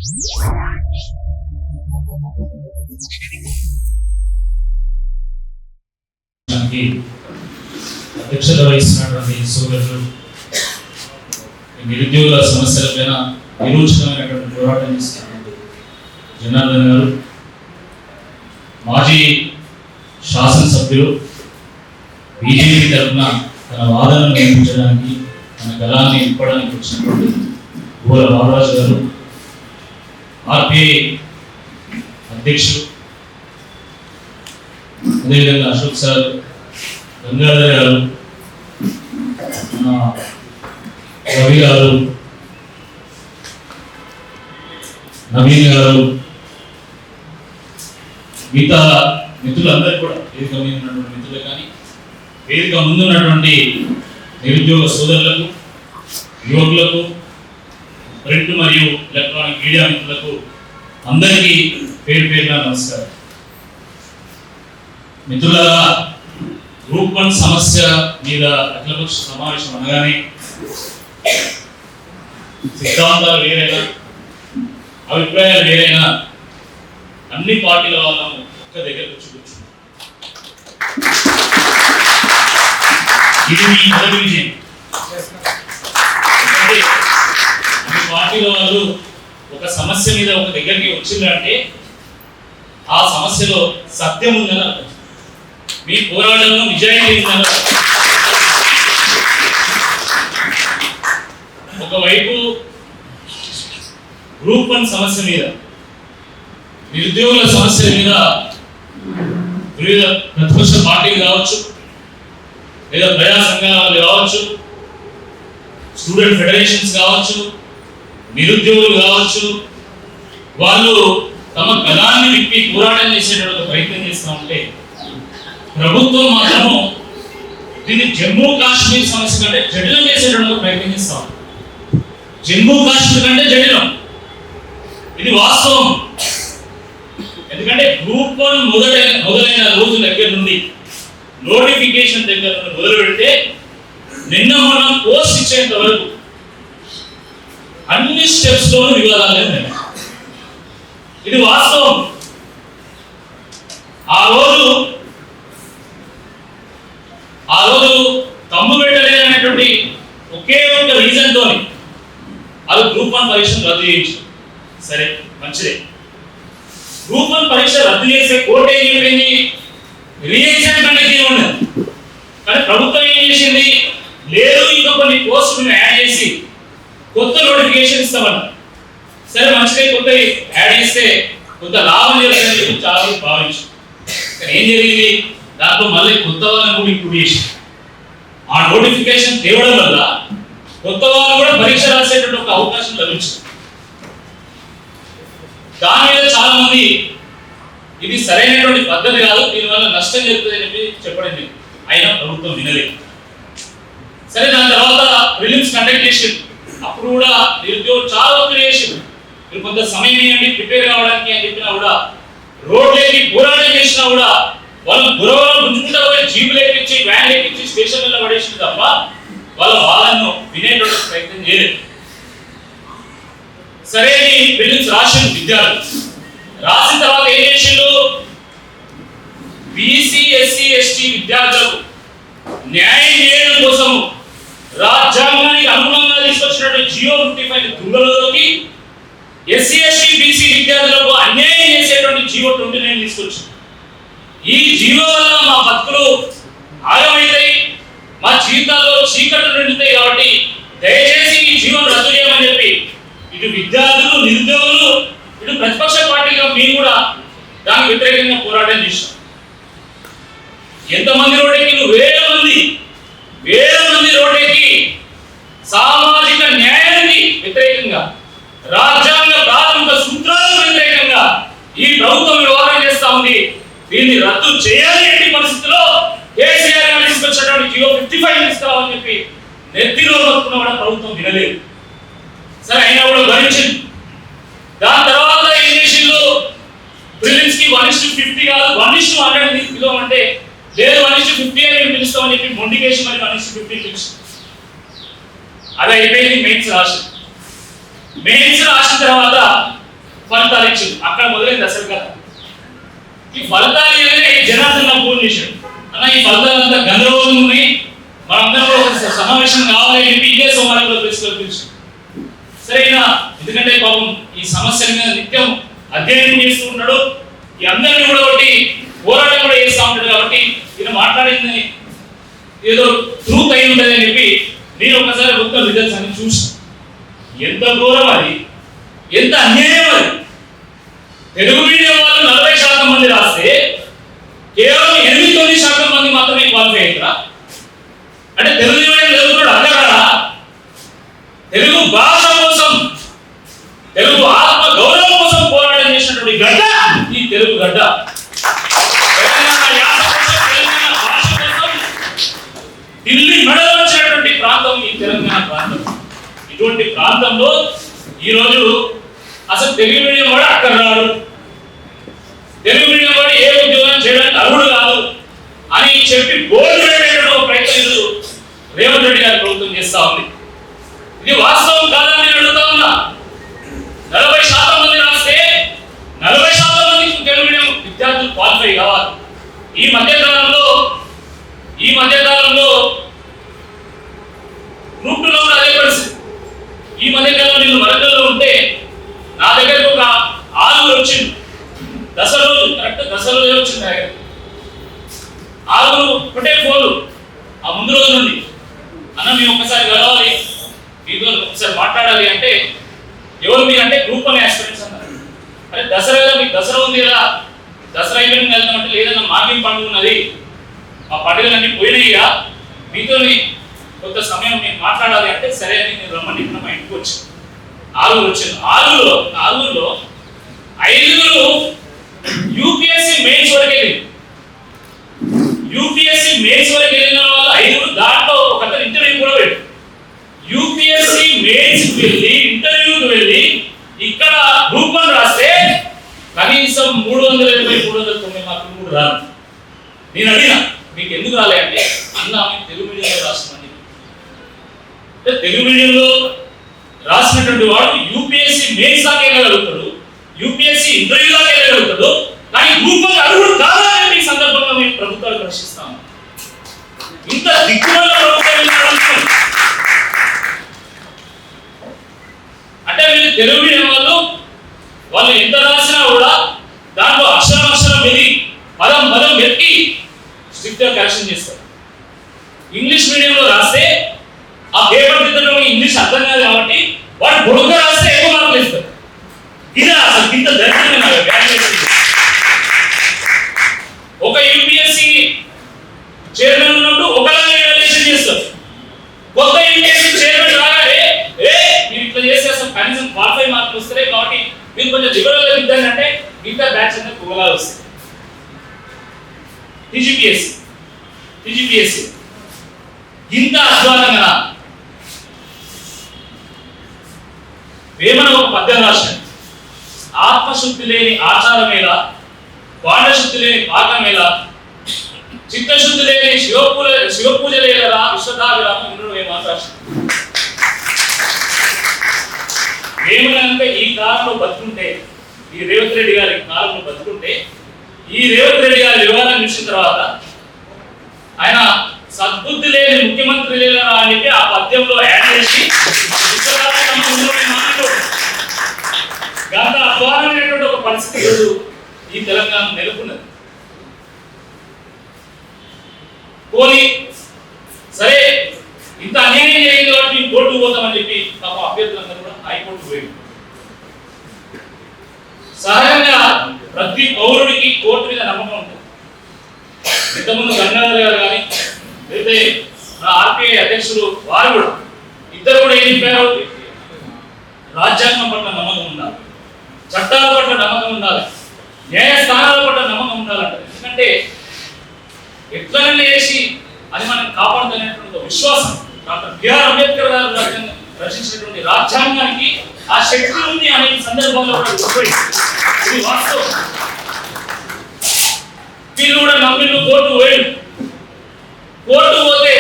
అధ్యక్షత వహిస్తున్నటువంటి సోదరులు నిరుద్యోగుల సమస్యలపైన విరోచనమైనటువంటి పోరాటం చేస్తున్నటువంటి జనార్దన్ గారు, మాజీ శాసనసభ్యులు, బీజేపీ తరఫున తన వాదనను వినిపించడానికి, తన గలాన్ని ఇవ్వడానికి వచ్చినటువంటి గోల బాలరాజు గారు, ఆర్పిఐ అధ్యక్షులు, అదేవిధంగా అశోక్ సార్, గంగాధర్ గారు, రవి గారు, నవీన్ గారు, మిగతా మిత్రులందరూ కూడా, వేదిక మీద ఉన్నటువంటి మిత్రులు కానీ వేదిక ముందున్నటువంటి నిరుద్యోగ సోదరులకు, యువకులకు, ప్రింట్ మరియు ఎలక్ట్రానిక్ మీడియా మిత్రులకు అందరికీ పేరు పేరున నమస్కారం. మిత్రులారా, గ్రూప్ 1 సమస్య మీద అఖిలపక్ష సమావేశం అనగానే సిద్ధాంతాలు వేరైనా, అభిప్రాయాలు వేరైనా అన్ని పార్టీల వాళ్ళను ఒక్క దగ్గరకు చూపించు. ఇది మీ మొదటి విజయం. అన్ని పార్టీల వాళ్ళు ఒక సమస్య మీద ఒక దగ్గరికి వచ్చిందంటే ఆ సమస్యలో సత్యం ఉందని అర్థం, మీ పోరాటంలో నిజాయితీ ఉందని. ఒకవైపు గ్రూప్ 1 సమస్య మీద, నిరుద్యోగుల సమస్యల మీద వివిధ ప్రతిపక్ష పార్టీలు కావచ్చు, లేదా ప్రజా సంఘాలు కావచ్చు, స్టూడెంట్ ఫెడరేషన్స్ కావచ్చు, నిరుద్యోగులు కావచ్చు, వాళ్ళు తమ గలాన్ని విప్పి పోరాటం చేసేటువంటి ప్రయత్నం చేస్తూ ఉంటే ప్రభుత్వం మాత్రము దీన్ని జమ్మూ కాశ్మీర్ సమస్య కంటే జటిలం చేసేటువంటి ప్రయత్నం చేస్తాం. జమ్మూ కాశ్మీర్ కంటే జటిలం, ఇది వాస్తవం. ఎందుకంటే గ్రూప్ 1 మొదలైన రోజు దగ్గర నుండి, నోటిఫికేషన్ దగ్గర నుండి మొదలు పెడితే నిన్న మనం పోస్ట్ ఇచ్చేంత వరకు అన్ని స్టెప్స్ లోనూ వివాదాలే ఉన్నాయి. ఇది వాస్తవం. ఆ రోజు తమ్ము పెట్టలేదనేటువంటి ఒకే ఒక రీజన్ తోని అది గ్రూప్ 1 పరీక్షను రద్దు చేయించారు. సరే, మంచిదే. గ్రూప్ 1 పరీక్ష రద్దు చేసే కోర్టు ఏం చెప్పింది? Re-exam conduct చేయమన్నది. కానీ ప్రభుత్వం ఏం చేసింది? లేదు, ఇంకా కొన్ని పోస్టులను యాడ్ చేసి కొత్త నోటిఫికేషన్ ఇస్తామన్నారు. సరే, మంచిదే, కొత్త యాడ్ చేస్తే కొంత లాభం జరుగుతుందని చెప్పి చాలా భావించారు. కానీ ఏం జరిగింది? దాంట్లో మళ్ళీ కొత్త వాళ్ళని కూడా ఇంక్లూడ్ చేసి ఆ నోటిఫికేషన్ తేవడం వల్ల కొత్త వాళ్ళు కూడా పరీక్ష రాసేటువంటి ఒక అవకాశం లభించింది. దాని మీద చాలా మంది ఇది సరైనటువంటి పద్ధతి కాదు, దీనివల్ల నష్టం జరుగుతుందని చెప్పి చెప్పడం జరిగింది. అయినా ప్రభుత్వం వినలేదు. సరే, దాని తర్వాత ప్రిలిమ్స్ కండక్ట్ చేసింది. అప్పుడు కూడా నిరుద్యోగులు చాలా ఒత్తిడి చేసింది. మీరు కొంత సమయం ఇవ్వండి ప్రిపేర్ కావడానికి అని చెప్పినా కూడా, రోడ్లేకి పోరాటం చేసినా కూడా వాళ్ళు గురవలో గుంజుకుంటా పోయి జీబులు ఎక్కించి, వ్యాన్లు ఎక్కించి స్టేషన్లలో పడేసింది తప్ప వాళ్ళను వినేటువంటి ప్రయత్నం చేయలేదు. సరే, ప్రిలిమ్స్ రాసిన విద్యార్థులు రాసిన తర్వాత ఏం చేసిండు? బీసీ, ఎస్సీ, ఎస్టీ విద్యార్థులకు న్యాయం చేయడం కోసం రాజ్యాంగానికి అనుగుణంగా తీసుకొచ్చినటువంటి జియో 55 దుర్గలోకి ఎస్సీ, ఎస్టీ, బీసీ విద్యార్థులకు అన్యాయం చేసేటువంటి జియో 29 తీసుకొచ్చింది. ఈ జియో వల్ల మా బతుకులు ఆగమవుతాయి, మా జీవితాల్లో చీకట్లు నిండుతాయి. కాబట్టి దయచేసి ఈ జియోను రద్దు చేయమని చెప్పి ఇటు విద్యార్థులు, నిరుద్యోగులు, ఇటు ప్రతిపక్ష పార్టీగా మేము కూడా దానికి వ్యతిరేకంగా పోరాటం చేశాం. ఎంతమంది రోడ్డెక్కి? వేల మంది రోడ్డెక్కి సామాజిక న్యాయానికి వ్యతిరేకంగా, రాజ్యాంగ ప్రాథమిక సూత్రాలకు వ్యతిరేకంగా ఈ ప్రభుత్వం వ్యవహారం చేస్తా ఉంది. దీన్ని రద్దు చేయాలి. ఎట్టి పరిస్థితుల్లో కేసీఆర్ గారు తీసుకొచ్చినటువంటి జియో 55 తీసుకురావాలని చెప్పి నెత్తిలో మొత్తుకున్న కూడా ప్రభుత్వం వినలేదు. సరే, అయినా కూడా భరించింది. దాని తర్వాత ఏం చేసిండ్రు? ప్రిలిమ్స్ కి 1:50 కాదు 1:100 పిలవమంటే లేదు, 1:50 అని పిలుస్తామని చెప్పి మొండికేసి మరి 1:50 పిలిచి అది అయిపోయింది. మెయిన్స్ రాసిన తర్వాత ఫలితాలు ఇచ్చింది. అక్కడ మొదలైంది అసలు కదా. ఈ ఫలితాలు అనేది జనార్దన్ నాకు ఫోన్ చేశాడు, అన్న ఈ ఫలితాలంతా గందరగోళం ఉన్నాయి, మనందరం ఒక సమావేశం కావాలి అని చెప్పి ఇదే సోమవారంలో పిలిచాడు. సరేనా, ఎందుకంటే పాపం ఈ సమస్యల మీద నిత్యం అధ్యయనం చేస్తూ ఉన్నాడు, ఈ అందరినీ కూడా ఒకటి పోరాటం కూడా చేస్తూ ఉంటాడు. కాబట్టి ఈయన మాట్లాడింది ఏదో ట్రూత్ అయి ఉంటుంది అని చెప్పి నేను ఒకసారి ఒక్క రిజల్ట్స్ అని చూసాను. ఎంత ఘోరం అది, ఎంత అన్యాయం అది. తెలుగు మీడియం వాళ్ళు 40% మంది రాస్తే కేవలం 8-9% మంది మాత్రమే క్వాలిఫై అవుతారా? అంటే తెలుగు మీడియం చదువుతున్నాడు అడగడా? తెలుగు భాష కోసం, తెలుగు ఆత్మ గౌరవం కోసం పోరాటం చేసినటువంటి గడ్డ ఈ తెలుగు గడ్డ. ఢిల్లీ మెడలో వచ్చినటువంటి ప్రాంతం ఈ తెలంగాణ ప్రాంతం. ఇటువంటి ప్రాంతంలో ఈరోజు అసలు తెలుగు మీడియం వాడు అక్కడ రాడు, తెలుగు మీడియం వాడు ఏ ఉద్యోగం చేయడానికి అర్హుడు కాదు అని చెప్పి బోర్డు పెట్టేటువంటి ప్రయత్నాలు రేవంత్ రెడ్డి గారి ప్రభుత్వం చేస్తా ఉంది. ఇది వాస్తవం కాదని నేను అడుగుతా ఉన్నా. 40% మంది రాస్తే 40% మంది తెలుగు మీడియం విద్యార్థులు క్వాలిఫై కావాలి. ఈ మధ్యకాలంలో గ్రూప్ 2లో కూడా అదే పరిస్థితి. ఈ మధ్యకాలంలో నేను వరంగల్లో ఉంటే నా దగ్గరకు ఒక 6 వచ్చింది. దసరా రోజు కరెక్ట్ దసరా రోజు వచ్చింది నా దగ్గర 6 ఒకటే ఫోన్లు. ఆ ముందు రోజు నుండి అన్న మేము ఒకసారి కలవాలి, మీతో ఒకసారి మాట్లాడాలి అంటే ఎవరు మీరు అంటే గ్రూప్ 1 ఆస్పిరెంట్స్ అన్నారు. అరే దసరా కదా, మీకు దసరా ఉంది కదా, దసరా అయిపోయింది వెళ్తామంటే లేదన్నా మాకేం పండుగ ఉన్నది, ఆ పండుగలన్నీ పోయినాయిగా, మీతో కొంత సమయం నేను మాట్లాడాలి అంటే సరే అని నేను రమ్మని మా ఇంటికి వచ్చాను. 6 వచ్చింది. 6లో 5 యూపీఎస్సీ మెయిన్స్ వరకు వెళ్ళింది. యూపీఎస్సీ మెయిన్స్ వరకు వెళ్ళిన వాళ్ళు 5, దాంట్లో ఒక ఇంటర్వ్యూ కూడా పెట్టు. యూపీఎస్సీ మెయిన్స్ వెళ్ళి ఇంటర్వ్యూకి వెళ్ళి ఇక్కడ గ్రూప్ 1 రాస్తే కనీసం 380-390 మార్కులు కూడా రాదు. నేను అడిగినా మీకు ఎందుకు రాలే అంటే అన్న మేము తెలుగు మీడియంలో రాస్తామని. తెలుగు మీడియంలో రాసినటువంటి వాడు యూపీఎస్సీ మెయిన్స్ దాకా వెళ్ళగలుగుతాడు, యూపీఎస్సీ ఇంటర్వ్యూ దాకా వెళ్ళగలుగుతాడు, కానీ గ్రూప్ 1 అర్హుడు కాదని ఈ సందర్భంగా మేము ప్రభుత్వాలు ప్రశ్నిస్తాము. ఇంత దిక్కుమాల ప్రభుత్వం అంటే వీళ్ళు తెలుగు మీడియం వాళ్ళు ఎంత రాసినా కూడా దాంట్లో అక్షరం వెది పదం వెతికి స్ట్రిక్ట్ గా కరెక్షన్ చేస్తారు. ఇంగ్లీష్ మీడియంలో రాస్తే ఆ పేపర్ దిద్దడం ఇంగ్లీష్ అర్థం కాదు కాబట్టి వాడు పొడుగ్గా రాస్తే ఎక్కువ మార్కులు ఇస్తారు. ఇది అసలు ఇంత దరిద్రంగా ఒక యూపీఎస్సీ చైర్మన్ ఉన్నప్పుడు ఒకలాగా ఎవాల్యుయేషన్ చేస్తారు. కొత్త యూపీఎస్సీ చైర్మన్ రాగానే మీరు ఇట్లా చేస్తే అసలు కనీసం 45 మార్కులు వస్తాయి కాబట్టి మీరు కొంచెం దిగుడుగా ఇద్దండి అంటే మిగతా బ్యాచ్ అనేది పొగలా వస్తాయి. టీజీపీఎస్సీ ఇంత అధ్వానంగా వేమన ఒక పద్యం రాశాడు. ఆత్మశుద్ధి లేని ఆచారమేలా, బాణశుద్ధి లేని పాకమేలా, చిత్తశుద్ధి లేని శివపూజ లేదరా విశ్వదాభిరామం రాశాడు. వేమన అంటే ఈ కాలంలో బతుకుంటే, ఈ రేవంత్ రెడ్డి గారి కాలంలో బతుకుంటే, ఈ రేవంత్ రెడ్డి గారి వివరాలను చూసిన తర్వాత ఆయన సద్బుద్ధి లేని ముఖ్యమంత్రి లేదరా అని చెప్పి ఆ పద్యంలో యాడ్ చేసి గత అధ్వానమైనటువంటి ఒక పరిస్థితి ఈ తెలంగాణ నెలకొన్నది. పోనీ సరే ఇంత అన్యాయం జరిగింది కాబట్టి మేము కోర్టుకు పోతామని చెప్పి పాప అభ్యర్థులందరూ కూడా హైకోర్టు పోయింది. సహజంగా ప్రతి పౌరుడికి కోర్టు మీద నమ్మకం ఉంటుంది. ఇంతకుముందు గంగాధర్ గారు కానీ లేదా మన ఆర్పిఐ అధ్యక్షుడు వారు కూడా ఇద్దరు కూడా ఏం చెప్పారు, రాజ్యాంగం పట్ల నమ్మకం ఉండాలి, చట్టాల పట్ల నమ్మకం ఉండాలి, న్యాయస్థానాల పట్ల నమ్మకం ఉండాలంట. ఎందుకంటే ఎట్లనే చేసి అది మనం కాపాడుతున్నటువంటి విశ్వాసం డాక్టర్ బిఆర్ అంబేద్కర్ గారు రచించినటువంటి రాజ్యాంగానికి ఆ శక్తి ఉంది అనే సందర్భంలో ఇది వాస్తవం. వీళ్ళు కూడా నమ్మిళ్ళు కోర్టు పోయింది. కోర్టు పోతే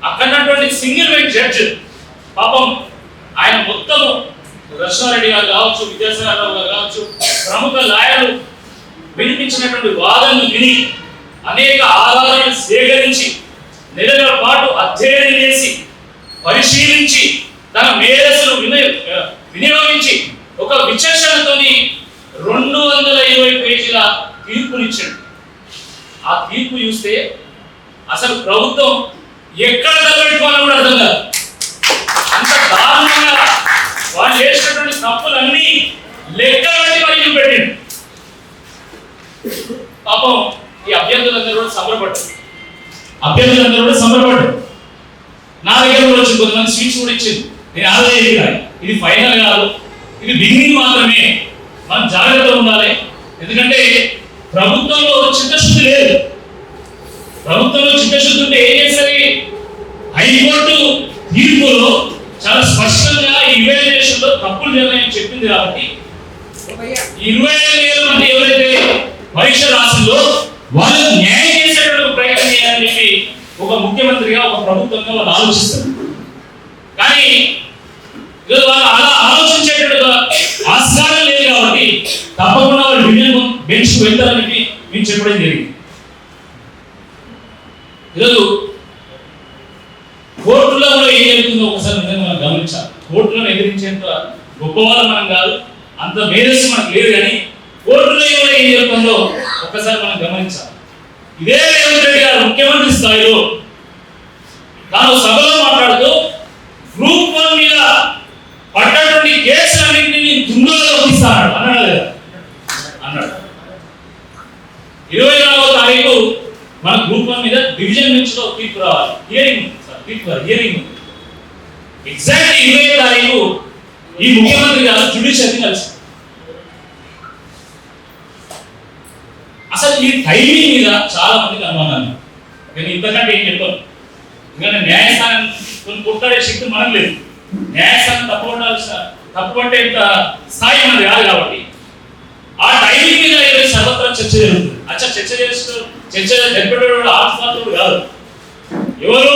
అక్కడటువంటి సింగిల్ బెంచ్ జడ్జ్ పాపం ఆయన మొత్తము కృష్ణారెడ్డి గారు కావచ్చు, విద్యాసాగర్ గారు కావచ్చు, ప్రముఖ లాయర్లు వినిపించినటువంటి వాదనలు విని అనేక ఆధారాలను సేకరించి నెలల పాటు అధ్యయనం చేసి పరిశీలించి తన మేధస్సును వినియోగించి ఒక విచక్షణతోని 220 పేజీల తీర్పునిచ్చాడు. ఆ తీర్పు చూస్తే అసలు ప్రభుత్వం ఎక్కడ తలపెట్టుకోవాలని కూడా అర్థం కాదు. అంత దారుణంగా వాళ్ళు చేసినటువంటి తప్పులన్నీ లెక్క పెట్టి మరి చూపెట్టాడు. పాపం ఈ అభ్యర్థులందరూ కూడా సంబరపడ్డారు. నా దగ్గర కూడా వచ్చి కొంతమంది స్వీట్స్ కూడా ఇచ్చింది. నేను ఆలోచించాను, ఇది ఫైనల్ కాదు, ఇది బిగినింగ్ మాత్రమే, మనం జాగ్రత్తగా ఉండాలి. ఎందుకంటే ప్రభుత్వంలో చిత్తశుద్ధి లేదు. ప్రభుత్వంలో చిత్తశుద్ధి ఉంటే ఏం చేస్తుంది? హైకోర్టు తీర్పులో చాలా స్పష్టంగా ఇవాల్యుయేషన్ లో తప్పులు జరిగాయని చెప్పింది కాబట్టి 25,000 మంది ఎవరైతే పరీక్ష రాసిందో వాళ్ళకు న్యాయం చేసేటువంటి ప్రయత్నం చేయాలని చెప్పి ఒక ముఖ్యమంత్రిగా, ఒక ప్రభుత్వంగా వాళ్ళు ఆలోచిస్తారు. కానీ వాళ్ళు అలా ఆలోచించేటట్టుగా ఆస్కారం లేదు కాబట్టి తప్పకుండా వాళ్ళు డివిజన్ బెంచ్ వెళ్తారని మేము చెప్పడం జరిగింది. ఈరోజు కోర్టులో కూడా ఏం జరుగుతుందో ఒకసారి మనం గమనించాలి. కోర్టులను ఎదిరించేంత గొప్పవాళ్ళు మనం కాదు, అంత మేధస్సు మనకు లేదు, కానీ కోర్టులో కూడా ఏం జరుగుతుందో ఒక్కసారి మనం గమనించాలి. ఇదే రేవంత్ రెడ్డి గారు ముఖ్యమంత్రి స్థాయిలో తాను సభలో మాట్లాడుతూ గ్రూప్ 1 మీద పడ్డటువంటి కేసులన్నింటినీ దుండలో తీస్తాడు అన్నాడు. 24వ తారీఖు మన గ్రూప్ 1 మీద డివిజన్ బెంచ్ లో తీర్పు రావాలి. హియరింగ్ ఎగ్జాక్ట్ 20వ తారీఖు ఈ ముఖ్యమంత్రి గారు జ్యుడిషియరీ కలిసి అసలు ఈ టైమింగ్ మీద చాలా మందికి అనుమానాలు. నేను ఇంతకంటే ఏం చెప్పాను, ఎందుకంటే న్యాయస్థానం కొన్ని కొట్టాడే శక్తి మనకు లేదు. న్యాయస్థానం తప్పకుండా ఇంత స్థాయి మనది కాదు కాబట్టి ఆ టైమింగ్ మీద ఏదైతే సర్వత్రా చర్చ జరుగుతుంది. చర్చ జరిపేటప్పుడు ఆత్మహత్యులు కాదు, ఎవరు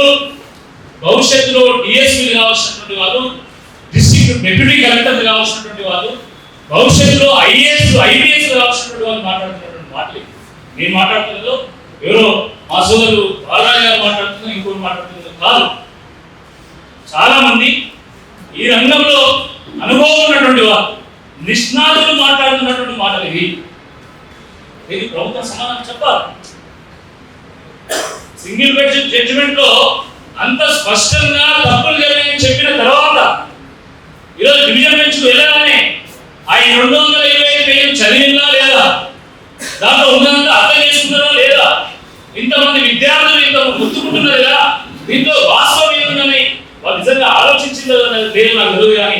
భవిష్యత్తులో డిఎస్పీలు కావాల్సినటువంటి వాళ్ళు, డిస్ట్రిక్ట్ డిప్యూటీ కలెక్టర్లు కావాల్సినటువంటి వాళ్ళు, భవిష్యత్తులో ఐఏఎస్ ఐపీఎస్ కావాల్సినటువంటి వాళ్ళు మాట్లాడుతున్నటువంటి మాటలు నేను మాట్లాడుతున్నదో ఎవరో మా సోదరులు బాలరాజు గారు మాట్లాడుతున్నా, ఇంకోటి మాట్లాడుతున్నదో కాదు. చాలా మంది ఈ రంగంలో అనుభవం ఉన్నటువంటి వారు, నిష్ణాతులు మాట్లాడుతున్నటువంటి మాటలు ఇవి. ఇది ప్రభుత్వం సమాధానం చెప్పాలి. సింగిల్ బెంచ్ జడ్జిమెంట్ లో అంత స్పష్టంగా తప్పులు జరిగాయని చెప్పిన తర్వాత ఈరోజు డివిజన్ బెంచ్ వెళ్ళగానే ఆ 225 పేజీలు చదివిందా లేదా, దాంట్లో ఉన్నదంతా అర్థం చేసుకున్నారా లేదా, ఇంతమంది విద్యార్థులు ఇంత గుర్తుకుంటున్నారు కదా, దీంట్లో వాస్తవం ఏముందని వాళ్ళు నిజంగా ఆలోచించిందో లేదు నాకు తెలియదు. కానీ